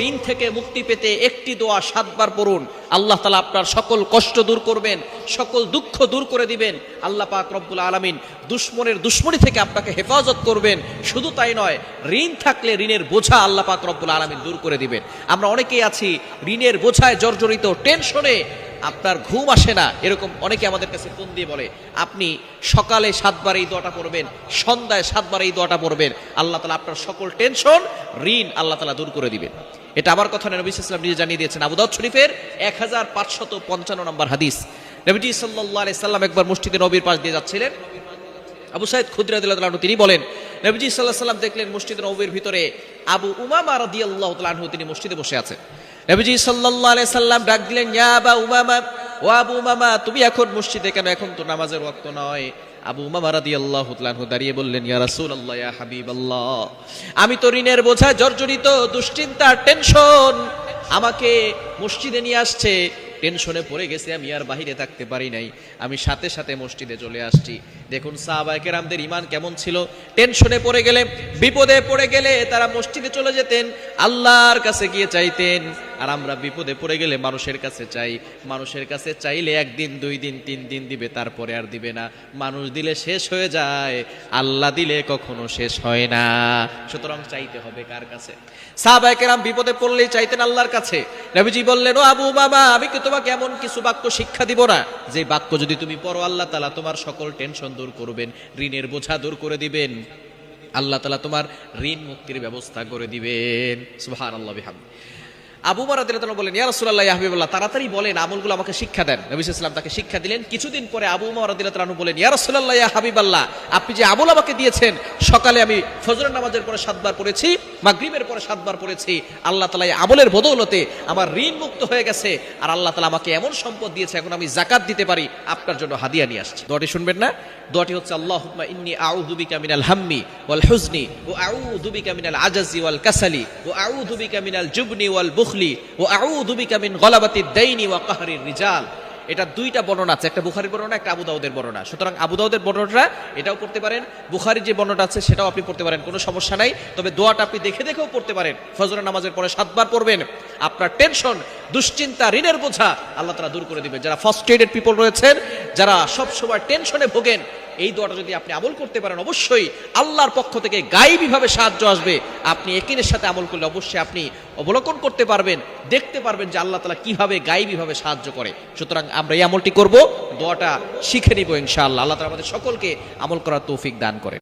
ঋণ থেকে মুক্তি পেতে একটি দোয়া 7 বার পড়ুন। আল্লাহ তাআলা আপনার সকল কষ্ট দূর করবেন, সকল দুঃখ দূর করে দিবেন। আল্লাহ পাক রব্বুল আলামিন দুশমনের দুশমনি থেকে আপনাকে হেফাজত করবেন। শুধু তাই নয়, ঋণ থাকলে ঋণের বোঝা আল্লাহ পাক রব্বুল আলামিন দূর করে দিবেন। আমরা অনেকেই আছি ঋণের বোঝায় জর্জরিত, টেনশনে আপনার ঘুম আসে না। এরকম অনেকে আমাদের কাছে ফোন দিয়ে বলে, আপনি সকালে 7 বার এই দোয়াটা পড়বেন, সন্ধ্যায় 7 বার এই দোয়াটা পড়বেন, আল্লাহ তাআলা আপনার সকল টেনশন, ঋণ আল্লাহ তাআলা দূর করে দিবেন। এটা আমার কথা নয়, নবী সাল্লাল্লাহু আলাইহি ওয়াসাল্লাম নিজে জানিয়ে দিয়েছেন। আবু দাউদ শরীফের 1555 নম্বর হাদিস। নবীজি সাল্লাল্লাহু আলাইহি সাল্লাম একবার মসজিদে নববীর পাশ দিয়ে যাচ্ছিলেন। আবু সাঈদ খুদরি রাদিয়াল্লাহু আনহু তিনি বলেন, নবীজি সাল্লাল্লাহু আলাইহি সাল্লাম দেখলেন মসজিদে নববীর ভিতরে আবু উমামা রাদিয়াল্লাহু তাআলা আনহু তিনি মসজিদে বসে আছেন। নবীজি সাল্লাল্লাহু আলাইহি সাল্লাম ডাক দিলেন, ইয়া আবা উমামা, ও আবু উমামা, তুমি এখন মসজিদে কেন? এখন তো নামাজের ওয়াক্ত নয়। আবু উমামা রাদিয়াল্লাহু তাআলা আনহু দাঁড়িয়ে বললেন, ইয়া রাসূলুল্লাহ, ইয়া হাবিবাল্লাহ, আমি তো ঋণের বোঝায় জর্জরিত, দুশ্চিন্তা, টেনশন আমাকে মসজিদে নিয়ে আসছে, টেনশনে পড়ে গেছে, আমি আর বাহিরে থাকতে পারি নাই, আমি সাথে সাথে মসজিদে চলে আসছি। দেখুন সাহাবায়ে কেরামদের ঈমান কেমন ছিল। টেনশনে পড়ে গেলে, বিপদে পড়ে গেলে তারা মসজিদে চলে যেতেন, আল্লাহর কাছে গিয়ে চাইতেন। আর আমরা বিপদে পড়ে গেলে মানুষের কাছে চাই। মানুষের কাছে চাইলে 1 দিন 2 দিন 3 দিন দিবে, তারপরে আর দিবে না। মানুষ দিলে শেষ হয়ে যায়, আল্লাহ দিলে কখনো শেষ হয় না। সুতরাং চাইতে হবে কার কাছে? সাহাবায়ে কেরাম বিপদে পড়লেই চাইতেন আল্লাহর কাছে। নবীজি বললেন, ও আবু বাবা, আমি কি তোমাকে এমন কিছু বাক্য শিক্ষা দিব না, যে বাক্য যদি তুমি পড়ো আল্লাহ তাআলা তোমার সকল টেনশন দূর করবেন, ঋণের বোঝা দূর করে দিবেন, আল্লাহ তাআলা তোমার ঋণ মুক্তির ব্যবস্থা করে দিবেন। সুবহানাল্লাহ বিহামদি। আবু উমর রাদিয়াল্লাহু তাআলা বলেন, ইয়া রাসূলুল্লাহ, ইয়া হাবিবাল্লাহ, তাড়াতাড়ি বলেন, আমলগুলো আমাকে শিক্ষা দেন। নবী সাল্লাল্লাহু আলাইহি ওয়াসাল্লাম তাকে শিক্ষা দিলেন। কিছুদিন পরে আবু উমর রাদিয়াল্লাহু তাআলা বলেন, ইয়া রাসূলুল্লাহ, ইয়া হাবিবাল্লাহ, আপনি যে আমল আমাকে দিয়েছেন, সকালে আমি ফজরের নামাজের পরে 7 বার পড়েছি, মাগরিবের পরে 7 বার পড়েছি, আল্লাহ তাআলা এই আমলের বদৌলতে আমার ঋণ মুক্ত হয়ে গেছে, আর আল্লাহ তাআলা আমাকে এমন সম্পদ দিয়েছে, এখন আমি যাকাত দিতে পারি, আপনার জন্য হাদিয়া নিয়ে আসছি। দোয়াটি শুনবেন না? দোয়াটি হচ্ছে, আল্লাহুম্মা ইন্নী আউযু বিকা মিনাল হাম্মি ওয়াল হুজনি ওয়া আউযু বিকা মিনাল আজাজি ওয়াল কাসালি ওয়া আউযু বিকা মিনাল জুবনি ওয়াল বুখলি ওয়া আউযু বিকা মিন গলাবাতিদ দাইনি ওয়া কাহরির রিজাল। এটা 2টা বর্ণনা আছে, একটা বুখারীর বর্ণনা, একটা আবু দাউদের বর্ণনা। সুতরাং আবু দাউদের বর্ণনাটা এটাও পড়তে পারেন, বুখারীর যে বর্ণনাটা আছে সেটাও আপনি পড়তে পারেন, কোনো সমস্যা নাই। তবে দোয়াটা আপনি দেখে দেখেও পড়তে পারেন। ফজরের নামাজের পরে 7 বার পড়বেন, আপনার টেনশন, দুশ্চিন্তা, ঋণের বোঝা আল্লাহ তাআলা দূর করে দিবেন। যারা ফার্স্ট্রেটেড পিপল রয়েছেন, যারা সব সময় টেনশনে ভোগেন, এই দোয়াটা যদি আপনি আমল করতে পারেন, অবশ্যই আল্লাহর পক্ষ থেকে গায়বীভাবে সাহায্য আসবে। আপনি ইয়াকিনের সাথে আমল করলে অবশ্যই আপনি অবলোকন করতে পারবেন, দেখতে পারবেন যে আল্লাহ তাআলা কিভাবে গায়বীভাবে সাহায্য করে। সুতরাং আমরা এই আমলটি করব, দোয়াটা শিখে নিব ইনশাআল্লাহ। আল্লাহ তাআলা আমাদের সকলকে আমল করার তৌফিক দান করে।